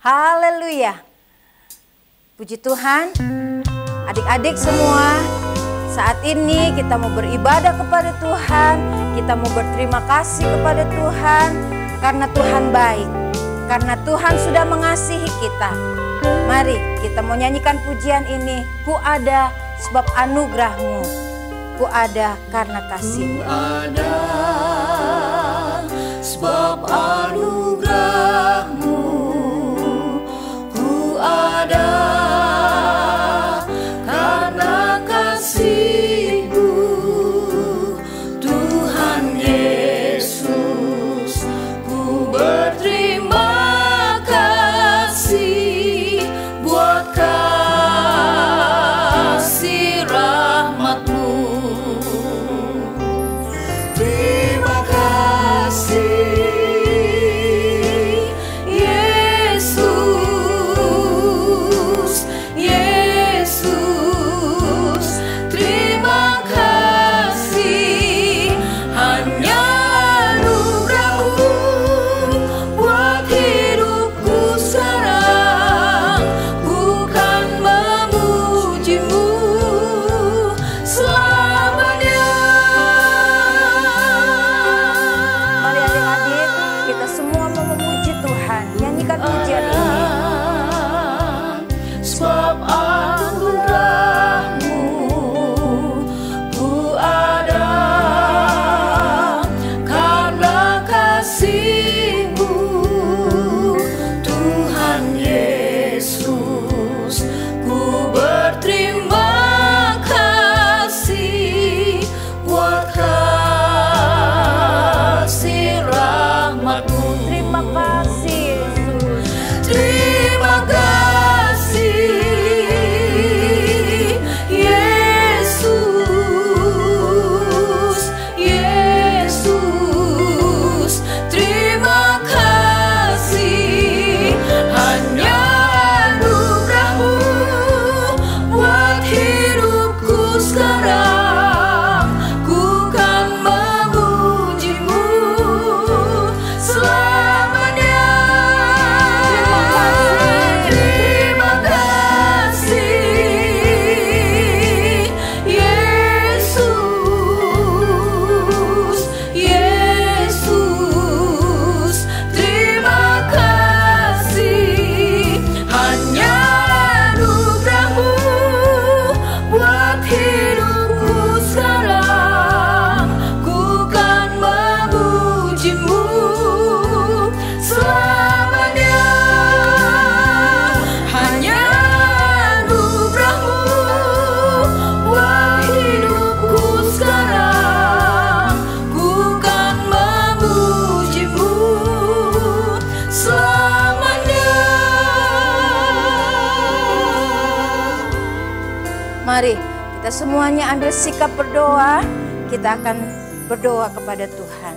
Haleluya. Puji Tuhan. Adik-adik semua, saat ini kita mau beribadah kepada Tuhan. Kita mau berterima kasih kepada Tuhan karena Tuhan baik, karena Tuhan sudah mengasihi kita. Mari kita mau nyanyikan pujian ini. Ku ada sebab anugerah-Mu, ku ada karena kasih-Mu. Ku ada sebab anugerah-Mu, ku ada karena kasih-Mu. Tuhan Yesus, ku berterima kasih buat kasih rahmat-Mu. Terima kasih Yesus, Yesus, terima kasih. Hanya anugerah-Mu buat hidupku sekarang. Ku kan memuji-Mu selamanya. Mari adik-adik, kita semua mau memuji Tuhan. Nyanyikan pujian ini. Sebab anugerah-Mu, ku ada karena kasih-Mu. Tuhan Yesus, ku berterima kasih buat kasih rahmat-Mu. Terima kasih Yesus. Terima kasih Yesus, Yesus, terima kasih. Hanya anugerah-Mu buat hidupku sekarang. Ku kan memuji-Mu selamanya. Terima kasih Yesus, Yesus, terima kasih. Hanya anugerah-Mu buat hidupku sekarang. Ku kan memuji-Mu selamanya. Hanya anugerah-Mu buat hidupku sekarang. Ku kan memuji-Mu selamanya. Mari kita semuanya ambil sikap berdoa. Kita akan berdoa kepada Tuhan.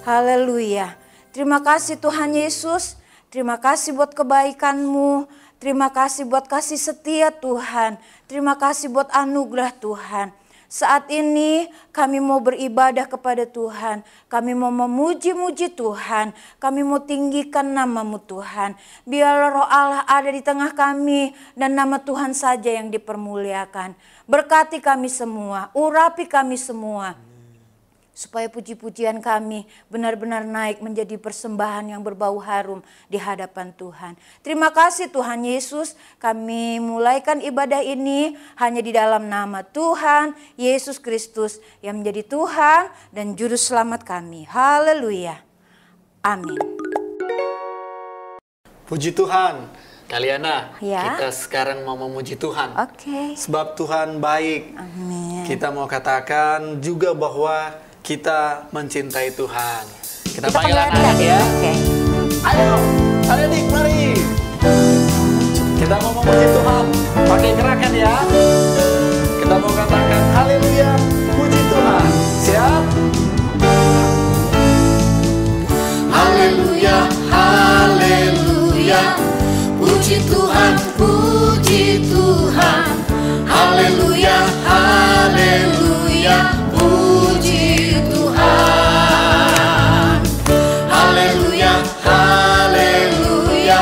Haleluya. Terima kasih Tuhan Yesus. Terima kasih buat kebaikan-Mu. Terima kasih buat kasih setia Tuhan. Terima kasih buat anugerah Tuhan. Saat ini kami mau beribadah kepada Tuhan. Kami mau memuji-muji Tuhan. Kami mau tinggikan nama-Mu Tuhan. Biarlah Roh Allah ada di tengah kami dan nama Tuhan saja yang dipermuliakan. Berkati kami semua, urapi kami semua. Supaya puji-pujian kami benar-benar naik menjadi persembahan yang berbau harum di hadapan Tuhan. Terima kasih Tuhan Yesus, kami mulaikan ibadah ini hanya di dalam nama Tuhan Yesus Kristus yang menjadi Tuhan dan Juru Selamat kami. Haleluya. Amin. Puji Tuhan. Kaliana, Ya. kita sekarang mau memuji Tuhan. Oke. Sebab Tuhan baik. Amin. Kita mau katakan juga bahwa kita mencintai Tuhan. Kita Kita panggil panggil anak-anak adik. ya. Oke. Ayo, adik mari. Kita mau memuji Tuhan. Pakai gerakan ya. Kita mau katakan haleluya, puji Tuhan. Siap? Haleluya, haleluya, puji Tuhan, puji Tuhan. Haleluya, haleluya, puji Tuhan. Haleluya, haleluya,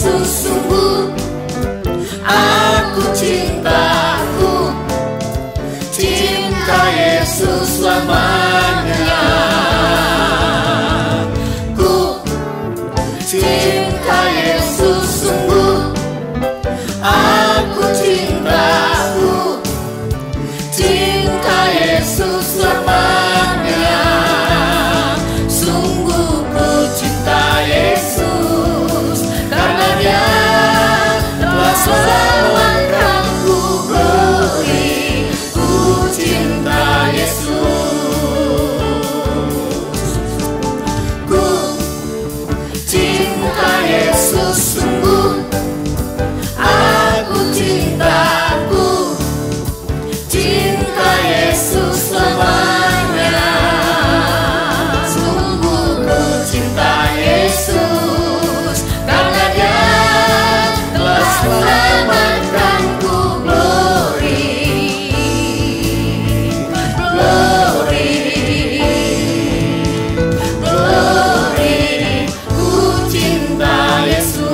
Yesus sungguh aku cintaku, cinta Yesus selamanya. Ku cinta Yesus sungguh aku cintaku, cinta Yesus selamanya. Sungguh ku cinta Yesus karena Dia telah selamatkanku. Glory, ku cinta Yesus. Ku cinta Yesus sungguh aku cintaku, cinta Yesus selamanya. Sungguh ku cinta Yesus karena Dia telah selamatkanku. Glory, glory, glory, ku cinta Yesus.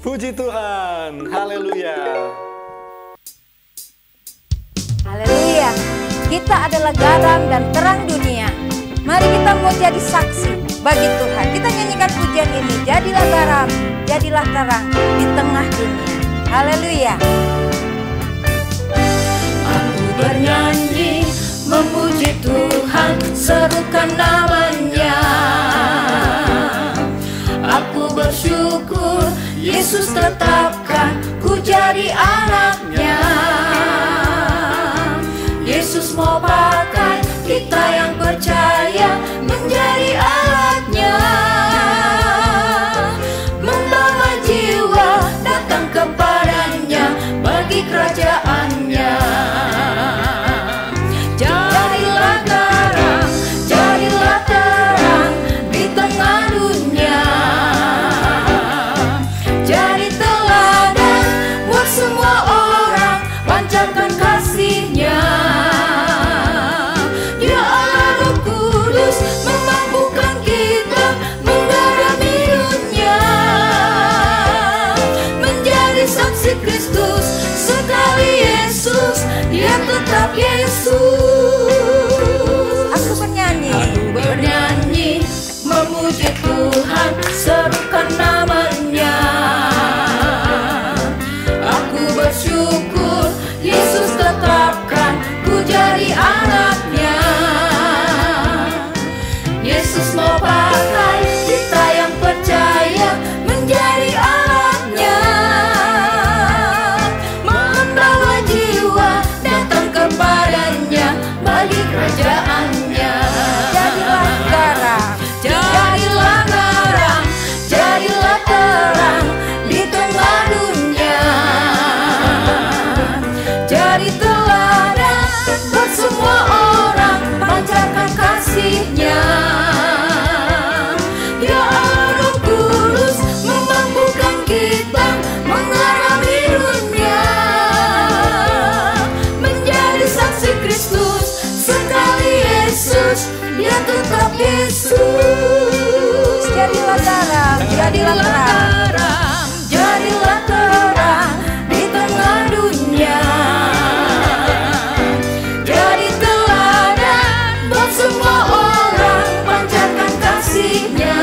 Puji Tuhan, haleluya. Haleluya. Kita adalah garam dan terang dunia. Mari kita mau jadi saksi bagi Tuhan. Kita nyanyikan pujian ini. Jadilah garam, jadilah terang di tengah dunia. Haleluya. Aku bernyanyi memuji Tuhan, serukan namanya. Aku bersyukur Yesus tetapkan ku jadi anaknya. Yesus mau pakai kita yang percaya menjadi alatnya, membawa jiwa datang kepadanya bagi kerajaannya. Jadilah garam, jadilah terang di tengah dunia. Jadi teladan buat semua orang, pancarkan kasih-Nya. Ya Allah Roh Kudus memampukan kita menggarami dunia, menjadi saksi Kristus. Sekali Yesus, Dia tetap Yesus. Aku bernyanyi. Aku bernyanyi memuji Tuhan, serukan namanya. Aku bersyukur Yesus tetapkan ku jadi anaknya. Yesus mau pakai kita yang percaya menjadi alatnya, membawa jiwa datang kepadanya bagi kerajaannya. Jadilah garam, Jadilah garam, jadilah terang di tengah dunia. Jadi teladan buat semua orang, pancarkan kasih-Nya. Ya Allah Roh Kudus memampukan kita menggarami dunia, menjadi saksi Kristus. Sekali Yesus, Dia tetap Yesus. jadilah garam, jadilah terang. Jadilah terang di tengah dunia. Jadi teladan buat semua orang, pancarkan kasih-Nya.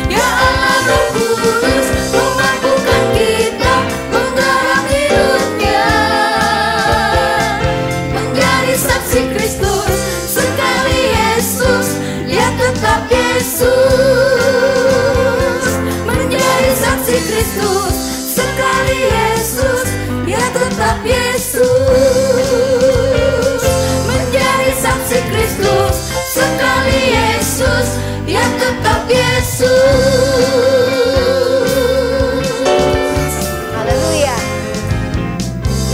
Ya Allah Roh Kudus memampukan kita menggarami dunia, menjadi saksi Kristus. Sekali Yesus, Dia tetap Yesus. Menjadi saksi Kristus. Sekali Yesus, Dia tetap Yesus. Menjadi saksi Kristus. Sekali Yesus, Dia tetap Yesus. Haleluya.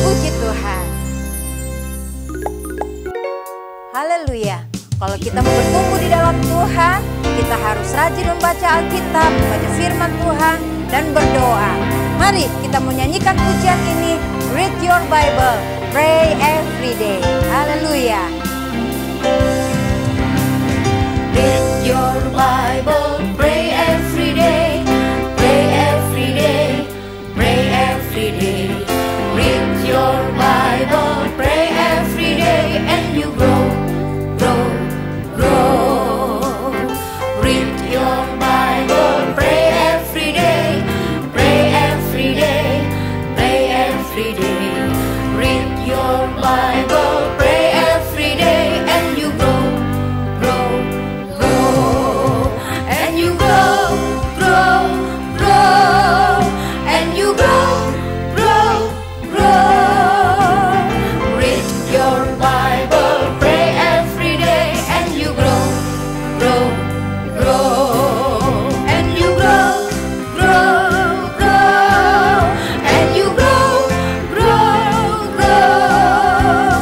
Puji Tuhan. Haleluya. Kalau kita mau bertumbuh di dalam Tuhan, kita harus rajin membaca Alkitab, membaca firman Tuhan, dan berdoa. Mari kita menyanyikan pujian ini Read your Bible, pray every day. Haleluya. Read your Bible, pray every day, pray every day, pray every day. Read your Bible, pray every day, and you grow, grow, grow. Read your Bible, pray every day, pray every day, pray every day. Read your Bible, pray every day, and you grow, grow, grow, and you grow, grow, grow, and you grow, grow, grow. Read your Bible, pray every day, and you grow, grow, grow, and you grow, grow, grow, and you grow, grow, grow.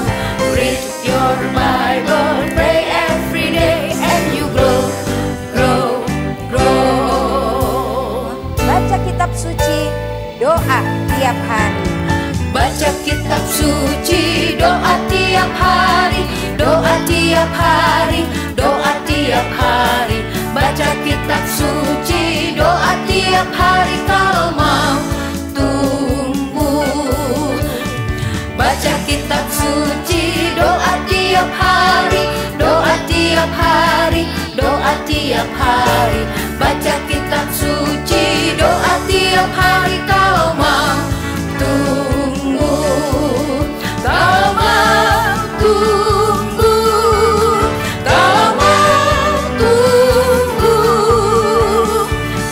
Read your Bible, pray every day, and you grow, grow, grow. Baca kitab suci, doa tiap hari. Baca kitab suci, doa tiap hari, doa tiap hari, doa tiap hari. Baca kitab suci, doa tiap hari kalau mau tumbuh. Baca kitab suci, doa tiap hari, doa tiap hari, doa tiap hari. Baca kitab suci, doa tiap hari kalau mau tumbuh, kalau mau tumbuh, kalau mau tumbuh.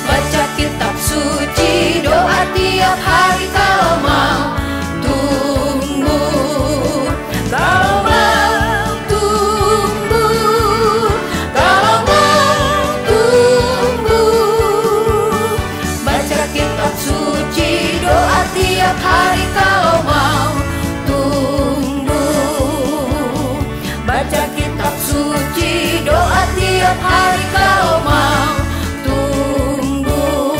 Baca kitab suci, doa tiap hari kalau mau tumbuh, kalau mau tumbuh, kalau mau tumbuh. Baca kitab suci, doa tiap hari kalau mau tumbuh. Baca kitab suci, doa tiap hari kalau mau tumbuh.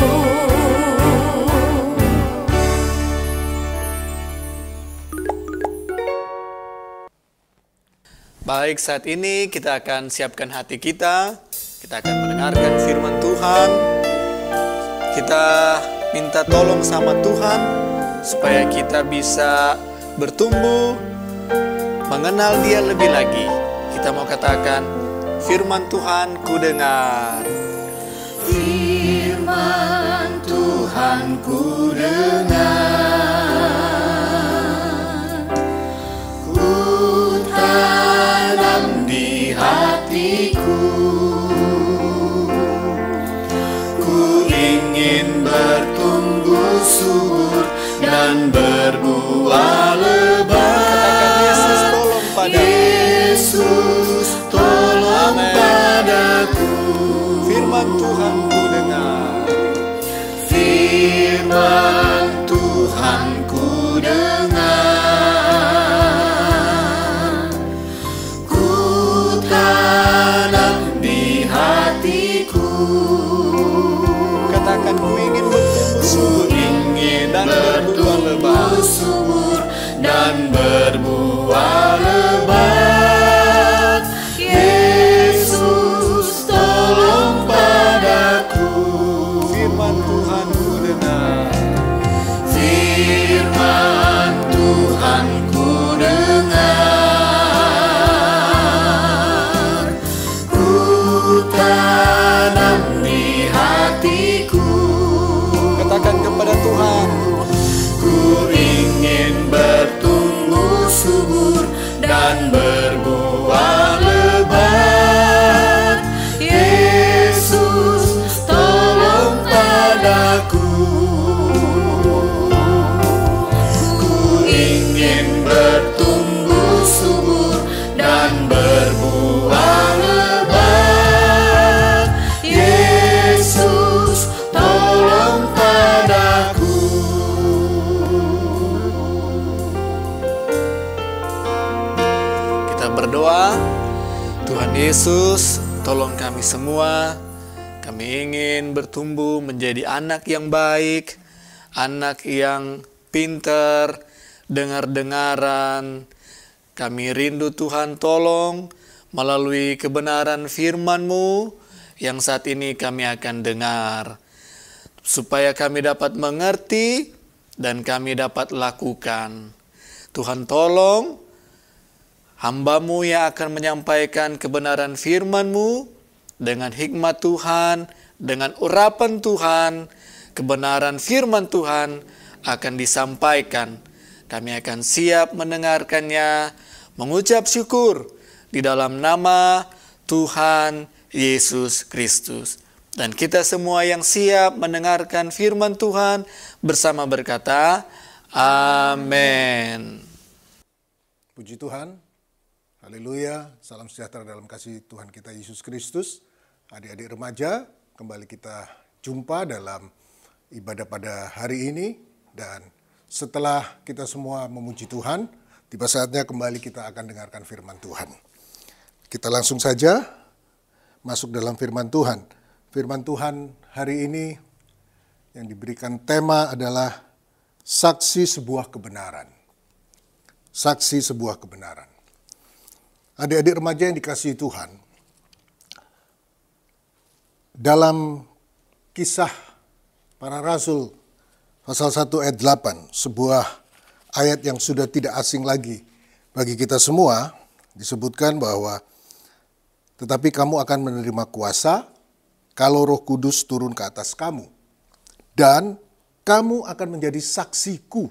Baik, saat ini kita akan siapkan hati kita. Kita akan mendengarkan firman Tuhan. Kita minta tolong sama Tuhan supaya kita bisa bertumbuh, mengenal Dia lebih lagi. Kita mau katakan, firman Tuhan ku dengar. Firman Tuhan ku dengar, ku tanam di hatiku, ku ingin bertumbuh subur dan berbuah lebat. Katakan, Yesus tolong padaku. Yesus tolong padaku. Firman Tuhan ku dengar. Firman Tuhan ku dengar, ku tanam di hatiku. Katakan, ku ingin bertumbuh subur dan berbuah lebat. Subur dan berbuah lebat. Yesus tolong padaku. Firman Tuhan ku dengar. Firman Tuhan ku dengar, ku tanam di hatiku. Katakan kepada Tuhan, ku ingin bertumbuh subur dan berbuah lebat. Yesus tolong padaku. Ku ingin bertumbuh subur dan berbuah lebat. Yesus tolong padaku. kita berdoa. Tuhan Yesus, tolong kami semua. Kami ingin bertumbuh menjadi anak yang baik, anak yang pintar, dengar-dengaran. Kami rindu Tuhan, tolong melalui kebenaran firman-Mu yang saat ini kami akan dengar, supaya kami dapat mengerti dan kami dapat lakukan. Tuhan, tolong hamba-Mu yang akan menyampaikan kebenaran firman-Mu dengan hikmat Tuhan, dengan urapan Tuhan, kebenaran firman Tuhan akan disampaikan. Kami akan siap mendengarkannya, mengucap syukur di dalam nama Tuhan Yesus Kristus. Dan kita semua yang siap mendengarkan firman Tuhan bersama berkata, amin. Puji Tuhan, haleluya, salam sejahtera dalam kasih Tuhan kita Yesus Kristus. Adik-adik remaja, kembali kita jumpa dalam ibadah pada hari ini. Dan setelah kita semua memuji Tuhan, tiba saatnya kembali kita akan dengarkan firman Tuhan. Kita langsung saja masuk dalam firman Tuhan. Firman Tuhan hari ini yang diberikan tema adalah saksi sebuah kebenaran. Saksi sebuah kebenaran. Adik-adik remaja yang dikasihi Tuhan, dalam kisah para rasul pasal 1 ayat 8, sebuah ayat yang sudah tidak asing lagi bagi kita semua, disebutkan bahwa tetapi kamu akan menerima kuasa kalau Roh Kudus turun ke atas kamu, dan kamu akan menjadi saksiku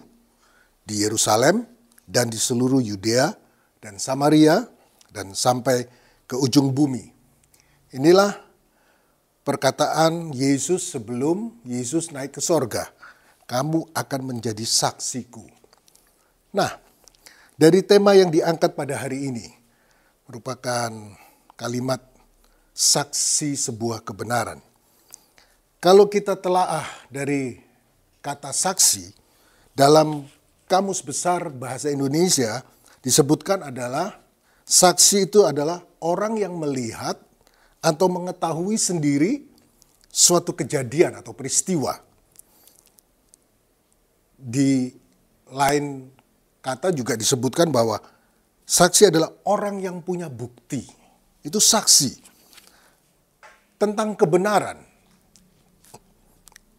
di Yerusalem dan di seluruh Yudea dan Samaria dan sampai ke ujung bumi. Inilah perkataan Yesus sebelum Yesus naik ke sorga. Kamu akan menjadi saksiku. Nah, dari tema yang diangkat pada hari ini merupakan kalimat saksi sebuah kebenaran. Kalau kita telaah dari kata saksi, dalam Kamus Besar Bahasa Indonesia disebutkan adalah saksi itu adalah orang yang melihat atau mengetahui sendiri suatu kejadian atau peristiwa. Di lain kata juga disebutkan bahwa saksi adalah orang yang punya bukti. Itu saksi tentang kebenaran.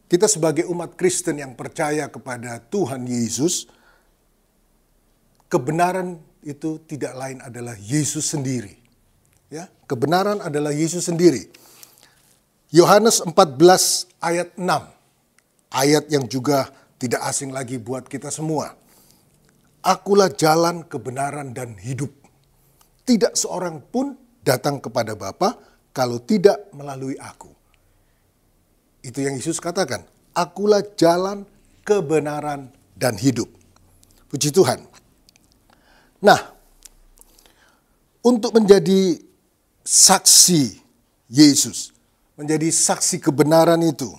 Kita sebagai umat Kristen yang percaya kepada Tuhan Yesus, kebenaran itu tidak lain adalah Yesus sendiri. Ya, kebenaran adalah Yesus sendiri. Yohanes 14 ayat 6. Ayat yang juga tidak asing lagi buat kita semua. Akulah jalan, kebenaran, dan hidup. Tidak seorang pun datang kepada Bapa kalau tidak melalui aku. Itu yang Yesus katakan. Akulah jalan, kebenaran, dan hidup. Puji Tuhan. Nah, untuk menjadi saksi Yesus, menjadi saksi kebenaran itu,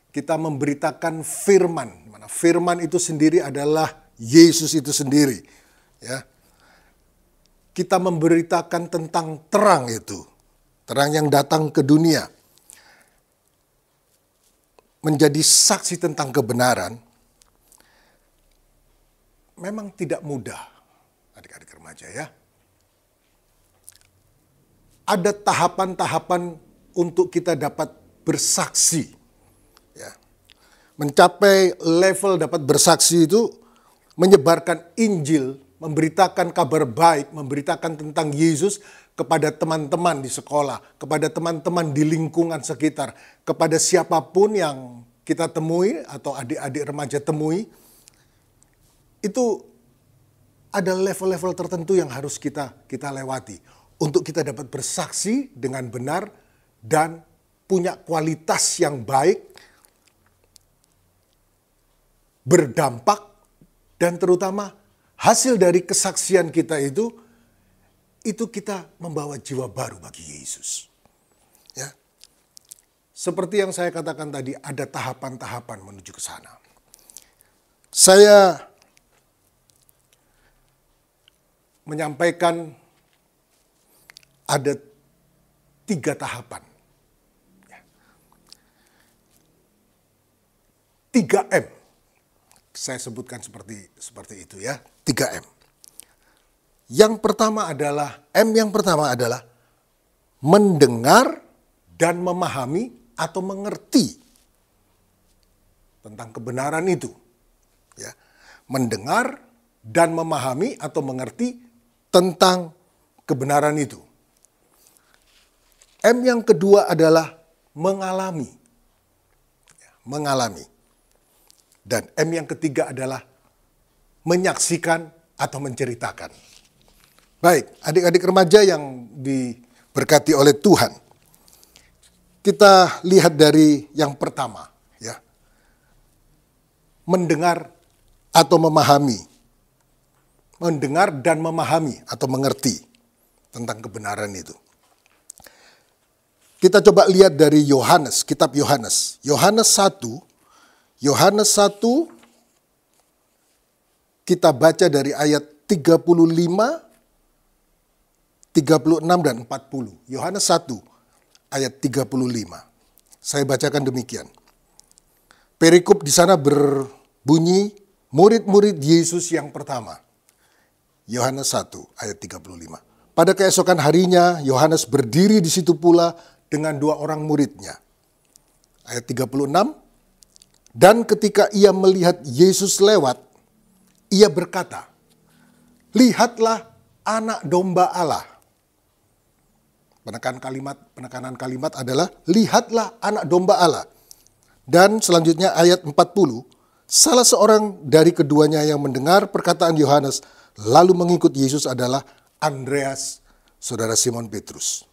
kita memberitakan firman. Mana firman itu sendiri adalah Yesus itu sendiri. Ya. Kita memberitakan tentang terang itu. Terang yang datang ke dunia. Menjadi saksi tentang kebenaran memang tidak mudah, adik-adik remaja ya. Ada tahapan-tahapan untuk kita dapat bersaksi. Ya. Mencapai level dapat bersaksi itu menyebarkan Injil, memberitakan kabar baik, memberitakan tentang Yesus kepada teman-teman di sekolah, kepada teman-teman di lingkungan sekitar, kepada siapapun yang kita temui atau adik-adik remaja temui. Itu ada level-level tertentu yang harus kita lewati untuk kita dapat bersaksi dengan benar dan punya kualitas yang baik, berdampak, dan terutama hasil dari kesaksian kita itu kita membawa jiwa baru bagi Yesus. Ya. Seperti yang saya katakan tadi, ada tahapan-tahapan menuju ke sana. Saya menyampaikan ada 3 tahapan. 3M. saya sebutkan seperti itu ya, 3M. Yang pertama adalah, M yang pertama adalah mendengar dan memahami atau mengerti tentang kebenaran itu. Ya. Mendengar dan memahami atau mengerti tentang kebenaran itu. M yang kedua adalah mengalami. Ya, mengalami. Dan M yang ketiga adalah menyaksikan atau menceritakan. Baik, adik-adik remaja yang diberkati oleh Tuhan. Kita lihat dari yang pertama, ya. Mendengar atau memahami. Mendengar dan memahami atau mengerti tentang kebenaran itu. Kita coba lihat dari Yohanes, kitab Yohanes. Yohanes 1 kita baca dari ayat 35, 36 dan 40. Yohanes 1 ayat 35. Saya bacakan demikian. Perikop di sana berbunyi, murid-murid Yesus yang pertama. Yohanes 1 ayat 35. Pada keesokan harinya Yohanes berdiri di situ pula dengan 2 orang muridnya. Ayat 36. Dan ketika ia melihat Yesus lewat, ia berkata, "Lihatlah anak domba Allah." Penekanan kalimat adalah lihatlah anak domba Allah. Dan selanjutnya ayat 40, salah seorang dari keduanya yang mendengar perkataan Yohanes lalu mengikut Yesus adalah Andreas, saudara Simon Petrus.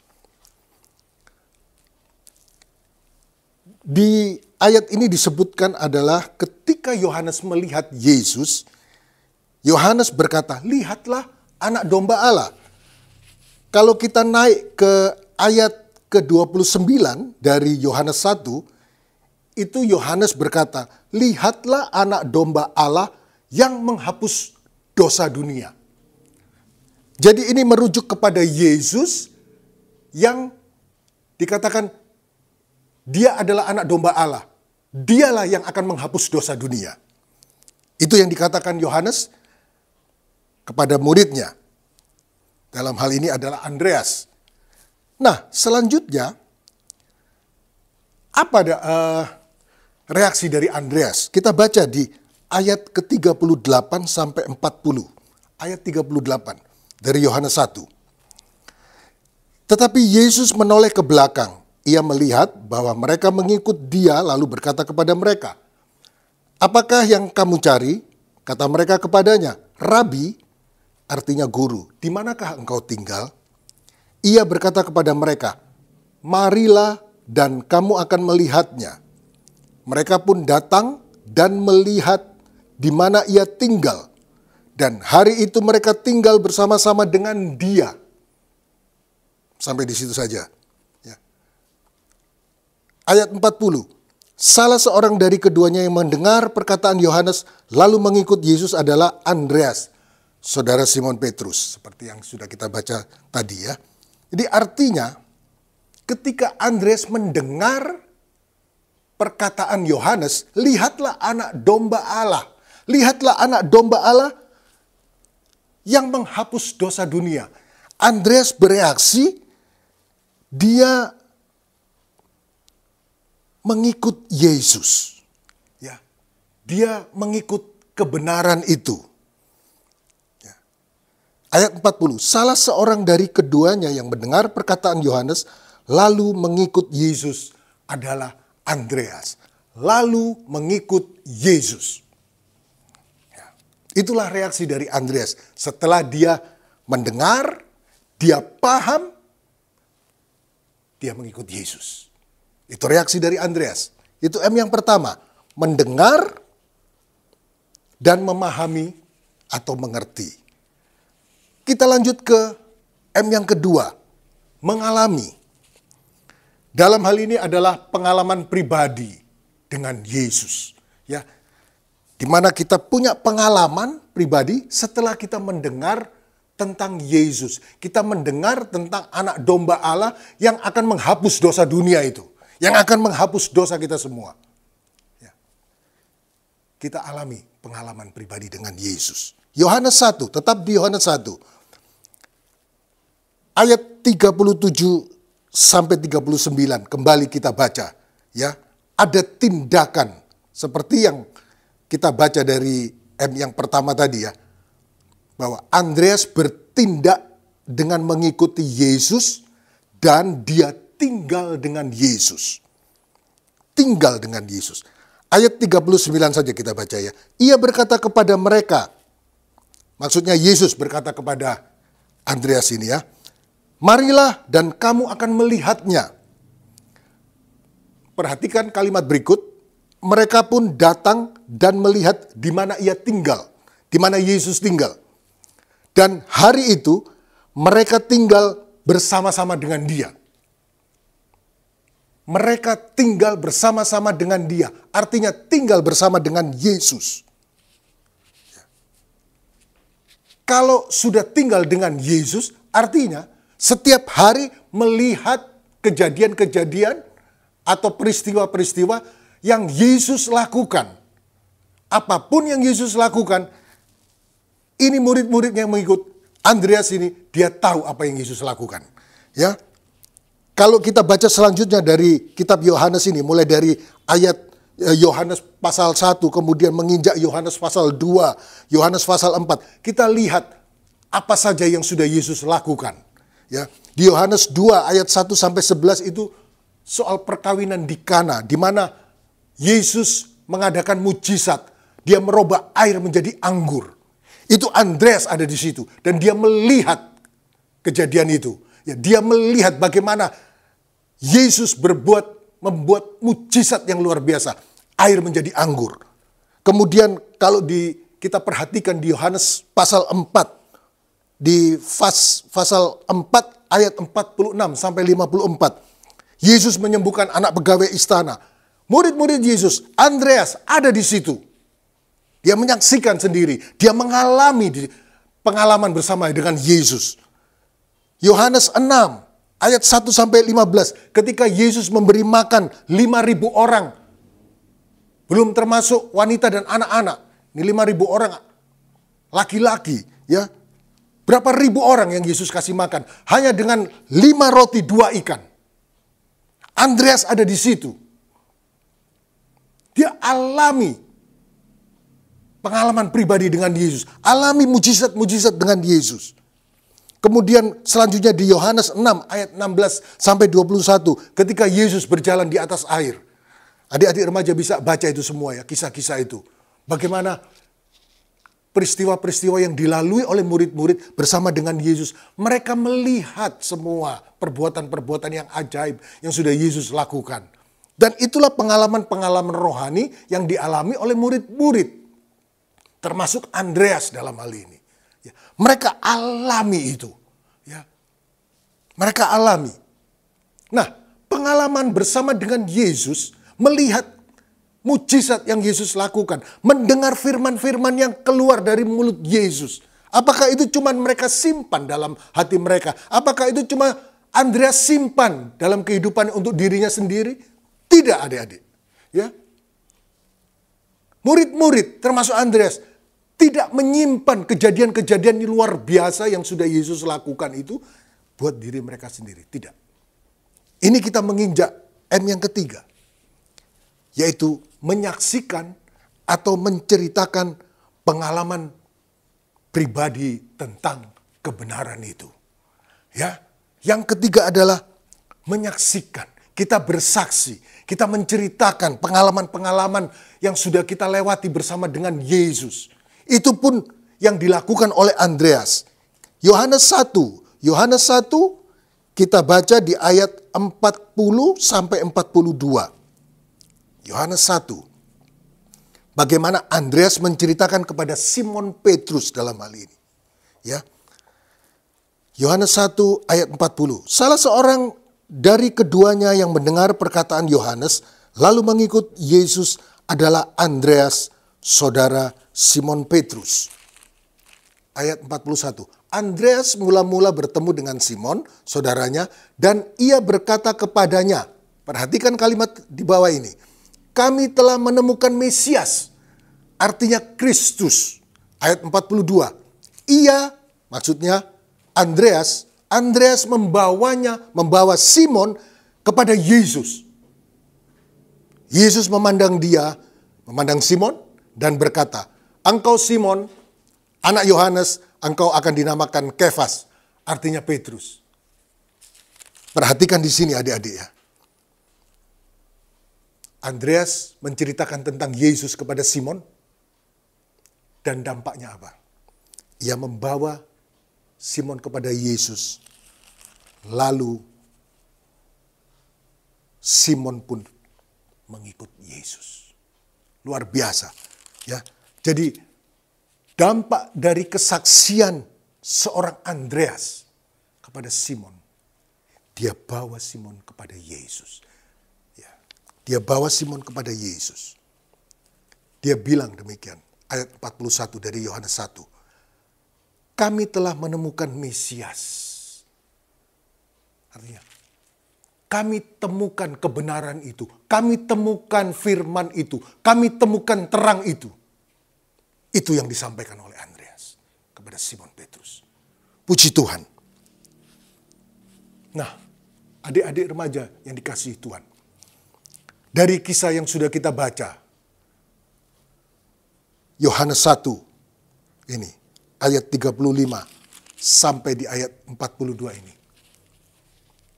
Di ayat ini disebutkan adalah ketika Yohanes melihat Yesus, Yohanes berkata, "Lihatlah anak domba Allah." Kalau kita naik ke ayat ke-29 dari Yohanes 1, itu Yohanes berkata, "Lihatlah anak domba Allah yang menghapus dosa dunia." Jadi ini merujuk kepada Yesus yang dikatakan dia adalah anak domba Allah. Dialah yang akan menghapus dosa dunia. Itu yang dikatakan Yohanes kepada muridnya. Dalam hal ini adalah Andreas. Nah, selanjutnya, apa reaksi dari Andreas? Kita baca di ayat ke-38 sampai 40. Ayat 38 dari Yohanes 1. Tetapi Yesus menoleh ke belakang. Ia melihat bahwa mereka mengikut dia lalu berkata kepada mereka, "Apakah yang kamu cari?" Kata mereka kepadanya, "Rabi," artinya guru, "di manakah engkau tinggal?" Ia berkata kepada mereka, "Marilah dan kamu akan melihatnya." Mereka pun datang dan melihat di mana ia tinggal. Dan hari itu mereka tinggal bersama-sama dengan dia. Sampai di situ saja. Ya. Ayat 40. Salah seorang dari keduanya yang mendengar perkataan Yohanes lalu mengikut Yesus adalah Andreas, saudara Simon Petrus, seperti yang sudah kita baca tadi ya. Jadi artinya ketika Andreas mendengar perkataan Yohanes, lihatlah anak domba Allah. Lihatlah anak domba Allah yang menghapus dosa dunia. Andreas bereaksi, dia mengikut Yesus. Ya. Dia mengikut kebenaran itu. Ayat 40, salah seorang dari keduanya yang mendengar perkataan Yohanes lalu mengikut Yesus adalah Andreas. Lalu mengikut Yesus. Ya. Itulah reaksi dari Andreas. Setelah dia mendengar, dia paham, dia mengikut Yesus. Itu reaksi dari Andreas. Itu M yang pertama, mendengar dan memahami atau mengerti. Kita lanjut ke M yang kedua, mengalami. Dalam hal ini adalah pengalaman pribadi dengan Yesus. Ya, di mana kita punya pengalaman pribadi setelah kita mendengar tentang Yesus. Kita mendengar tentang anak domba Allah yang akan menghapus dosa dunia itu. Yang akan menghapus dosa kita semua. Ya. kita alami pengalaman pribadi dengan Yesus. Yohanes 1, tetap di Yohanes 1. Ayat 37 sampai 39, kembali kita baca. Ya, ada tindakan seperti yang kita baca dari yang pertama tadi ya. Bahwa Andreas bertindak dengan mengikuti Yesus dan dia tinggal dengan Yesus. Tinggal dengan Yesus. Ayat 39 saja kita baca ya. Ia berkata kepada mereka, maksudnya Yesus berkata kepada Andreas ini ya, marilah dan kamu akan melihatnya. Perhatikan kalimat berikut, mereka pun datang dan melihat di mana ia tinggal, di mana Yesus tinggal. Dan hari itu mereka tinggal bersama-sama dengan dia. Mereka tinggal bersama-sama dengan dia. Artinya tinggal bersama dengan Yesus. Kalau sudah tinggal dengan Yesus, artinya setiap hari melihat kejadian-kejadian atau peristiwa-peristiwa yang Yesus lakukan. Apapun yang Yesus lakukan, ini murid-murid yang mengikut Andreas ini, dia tahu apa yang Yesus lakukan. Ya. Kalau kita baca selanjutnya dari kitab Yohanes ini, mulai dari ayat Yohanes pasal 1, kemudian menginjak Yohanes pasal 2, Yohanes pasal 4, kita lihat apa saja yang sudah Yesus lakukan. Ya, di Yohanes 2 ayat 1 sampai 11 itu soal perkawinan di Kana, di mana Yesus mengadakan mujizat, dia merubah air menjadi anggur. Itu Andreas ada di situ dan dia melihat kejadian itu. Ya, dia melihat bagaimana Yesus membuat mujizat yang luar biasa. Air menjadi anggur. Kemudian kalau kita perhatikan di Yohanes pasal 4. Di pasal 4 ayat 46 sampai 54. Yesus menyembuhkan anak pegawai istana. Murid-murid Yesus, Andreas ada di situ. Dia menyaksikan sendiri. Dia mengalami pengalaman bersama dengan Yesus. Yohanes 6 ayat 1 sampai 15, ketika Yesus memberi makan 5.000 orang, belum termasuk wanita dan anak-anak. Ini 5.000 orang laki-laki, ya. Berapa ribu orang yang Yesus kasih makan hanya dengan 5 roti 2 ikan. Andreas ada di situ. Dia alami pengalaman pribadi dengan Yesus, alami mujizat-mujizat dengan Yesus. Kemudian selanjutnya di Yohanes 6 ayat 16 sampai 21 ketika Yesus berjalan di atas air. Adik-adik remaja bisa baca itu semua ya, kisah-kisah itu. Bagaimana peristiwa-peristiwa yang dilalui oleh murid-murid bersama dengan Yesus. Mereka melihat semua perbuatan-perbuatan yang ajaib yang sudah Yesus lakukan. Dan itulah pengalaman-pengalaman rohani yang dialami oleh murid-murid. Termasuk Andreas dalam hal ini. Ya, mereka alami itu. Ya. Mereka alami. Nah, pengalaman bersama dengan Yesus, melihat mujizat yang Yesus lakukan, mendengar firman-firman yang keluar dari mulut Yesus. Apakah itu cuma mereka simpan dalam hati mereka? Apakah itu cuma Andreas simpan dalam kehidupan untuk dirinya sendiri? Tidak, adik-adik. Ya. Murid-murid termasuk Andreas tidak menyimpan kejadian-kejadian luar biasa yang sudah Yesus lakukan itu buat diri mereka sendiri. Tidak. Ini kita menginjak M yang ketiga. Yaitu menyaksikan atau menceritakan pengalaman pribadi tentang kebenaran itu. Ya. Yang ketiga adalah menyaksikan. Kita bersaksi. Kita menceritakan pengalaman-pengalaman yang sudah kita lewati bersama dengan Yesus. Itu pun yang dilakukan oleh Andreas. Yohanes 1 kita baca di ayat 40 sampai 42. Yohanes 1. Bagaimana Andreas menceritakan kepada Simon Petrus dalam hal ini. Ya. Yohanes 1 ayat 40. Salah seorang dari keduanya yang mendengar perkataan Yohanes lalu mengikut Yesus adalah Andreas, saudara Simon Petrus. Ayat 41. Andreas mula-mula bertemu dengan Simon, saudaranya, dan ia berkata kepadanya, perhatikan kalimat di bawah ini, kami telah menemukan Mesias. artinya Kristus. Ayat 42. Ia, maksudnya Andreas membawa Simon kepada Yesus. Yesus memandang Simon dan berkata, "Engkau Simon, anak Yohanes, engkau akan dinamakan Kefas," artinya Petrus. Perhatikan di sini adik-adik ya. Andreas menceritakan tentang Yesus kepada Simon, dan dampaknya apa? Ia membawa Simon kepada Yesus. Lalu Simon pun mengikut Yesus. Luar biasa, ya. Jadi dampak dari kesaksian seorang Andreas kepada Simon, dia bawa Simon kepada Yesus. Ya. Dia bawa Simon kepada Yesus. Dia bilang demikian, ayat 41 dari Yohanes 1. Kami telah menemukan Mesias. Artinya, kami temukan kebenaran itu. Kami temukan firman itu. Kami temukan terang itu. Itu yang disampaikan oleh Andreas kepada Simon Petrus. Puji Tuhan. Nah, adik-adik remaja yang dikasihi Tuhan. Dari kisah yang sudah kita baca, Yohanes 1, ini, ayat 35 sampai di ayat 42 ini.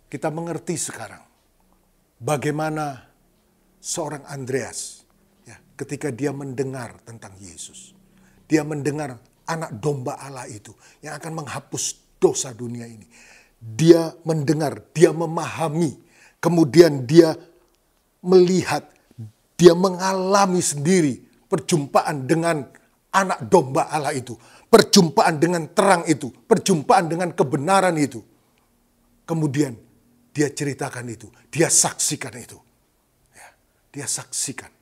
Kita mengerti sekarang bagaimana seorang Andreas, ya, ketika dia mendengar tentang Yesus. Dia mendengar anak domba Allah itu yang akan menghapus dosa dunia ini. Dia mendengar, dia memahami, kemudian dia melihat, dia mengalami sendiri perjumpaan dengan anak domba Allah itu. Perjumpaan dengan terang itu, perjumpaan dengan kebenaran itu. Kemudian dia ceritakan itu, dia saksikan itu. Ya, dia saksikan.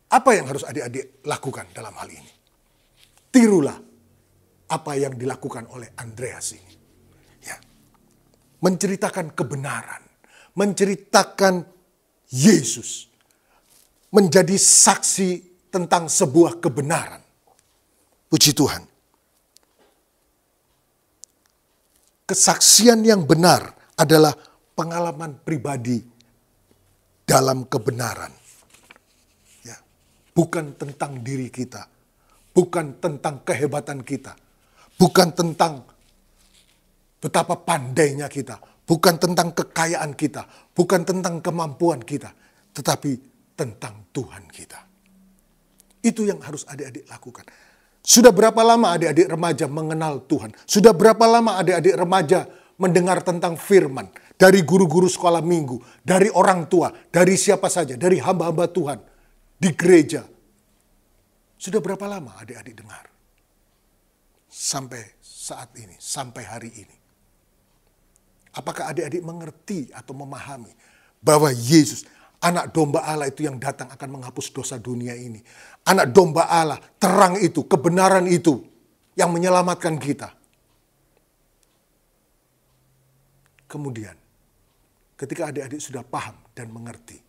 Apa yang harus adik-adik lakukan dalam hal ini? Tirulah apa yang dilakukan oleh Andreas ini. Ya. Menceritakan kebenaran, menceritakan Yesus, menjadi saksi tentang sebuah kebenaran. Puji Tuhan. Kesaksian yang benar adalah pengalaman pribadi dalam kebenaran. Ya. Bukan tentang diri kita. Bukan tentang kehebatan kita. Bukan tentang betapa pandainya kita. Bukan tentang kekayaan kita. Bukan tentang kemampuan kita. Tetapi tentang Tuhan kita. Itu yang harus adik-adik lakukan. Sudah berapa lama adik-adik remaja mengenal Tuhan? Sudah berapa lama adik-adik remaja mendengar tentang firman? Dari guru-guru sekolah minggu, dari orang tua, dari siapa saja, dari hamba-hamba Tuhan, di gereja. Sudah berapa lama adik-adik dengar? Sampai saat ini, sampai hari ini. Apakah adik-adik mengerti atau memahami bahwa Yesus, anak domba Allah itu yang datang akan menghapus dosa dunia ini. Anak domba Allah, terang itu, kebenaran itu yang menyelamatkan kita. Kemudian, ketika adik-adik sudah paham dan mengerti,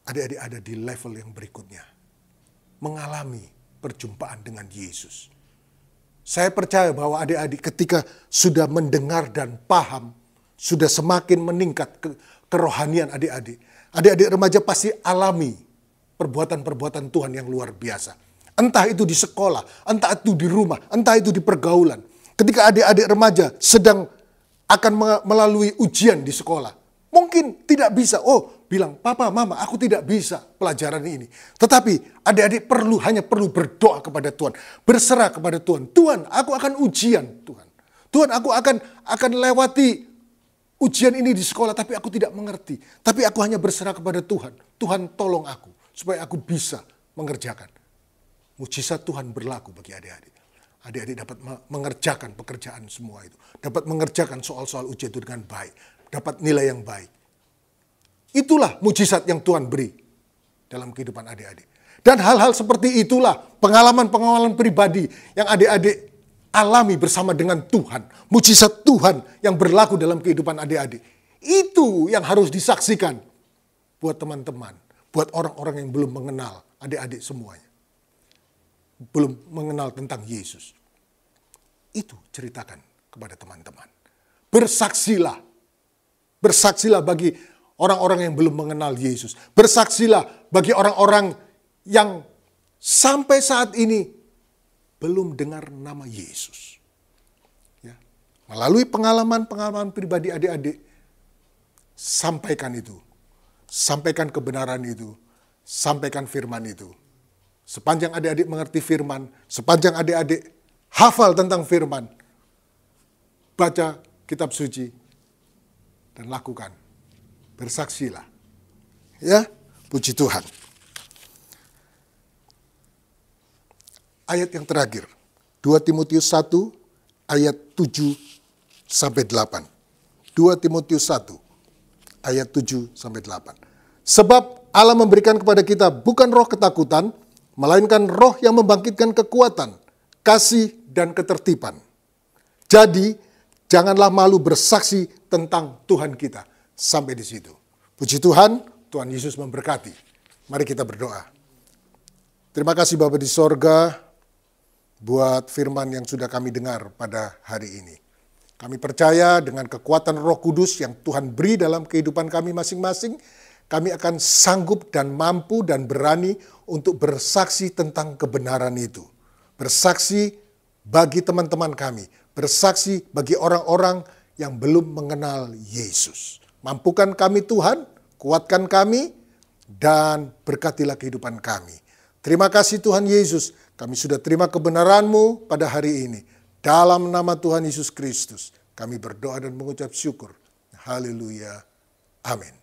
adik-adik ada di level yang berikutnya. Mengalami perjumpaan dengan Yesus. Saya percaya bahwa adik-adik ketika sudah mendengar dan paham, sudah semakin meningkat kerohanian adik-adik. Adik-adik remaja pasti alami perbuatan-perbuatan Tuhan yang luar biasa. Entah itu di sekolah, entah itu di rumah, entah itu di pergaulan. Ketika adik-adik remaja sedang akan melalui ujian di sekolah. Mungkin tidak bisa, bilang, "Papa, Mama, aku tidak bisa pelajaran ini." Tetapi adik-adik hanya perlu berdoa kepada Tuhan. Berserah kepada Tuhan. Tuhan, aku akan ujian, Tuhan. Tuhan, aku akan lewati ujian ini di sekolah, tapi aku tidak mengerti. Tapi aku hanya berserah kepada Tuhan. Tuhan tolong aku, supaya aku bisa mengerjakan. Mujizat Tuhan berlaku bagi adik-adik. Adik-adik dapat mengerjakan pekerjaan semua itu. Dapat mengerjakan soal-soal ujian itu dengan baik. Dapat nilai yang baik. Itulah mujizat yang Tuhan beri dalam kehidupan adik-adik. Dan hal-hal seperti itulah pengalaman-pengalaman pribadi yang adik-adik alami bersama dengan Tuhan. Mujizat Tuhan yang berlaku dalam kehidupan adik-adik. Itu yang harus disaksikan buat teman-teman. Buat orang-orang yang belum mengenal, adik-adik semuanya. Belum mengenal tentang Yesus. Itu ceritakan kepada teman-teman. Bersaksilah. Bersaksilah bagi orang-orang yang belum mengenal Yesus. Bersaksilah bagi orang-orang yang sampai saat ini belum dengar nama Yesus. Ya. Melalui pengalaman-pengalaman pribadi adik-adik, sampaikan itu. Sampaikan kebenaran itu. Sampaikan firman itu. Sepanjang adik-adik mengerti firman, sepanjang adik-adik hafal tentang firman, baca kitab suci, dan lakukan. Bersaksilah. Ya, puji Tuhan. Ayat yang terakhir, 2 Timotius 1 ayat 7 sampai 8. 2 Timotius 1 ayat 7 sampai 8. Sebab Allah memberikan kepada kita bukan roh ketakutan, melainkan roh yang membangkitkan kekuatan, kasih dan ketertiban. Jadi, janganlah malu bersaksi tentang Tuhan kita. Sampai di situ. Puji Tuhan, Tuhan Yesus memberkati. Mari kita berdoa. Terima kasih Bapa di sorga, buat firman yang sudah kami dengar pada hari ini. Kami percaya dengan kekuatan Roh Kudus yang Tuhan beri dalam kehidupan kami masing-masing, kami akan sanggup dan mampu dan berani untuk bersaksi tentang kebenaran itu. Bersaksi bagi teman-teman kami, bersaksi bagi orang-orang yang belum mengenal Yesus. Mampukan kami Tuhan, kuatkan kami, dan berkatilah kehidupan kami. Terima kasih Tuhan Yesus, kami sudah terima kebenaran-Mu pada hari ini. Dalam nama Tuhan Yesus Kristus, kami berdoa dan mengucap syukur. Haleluya. Amin.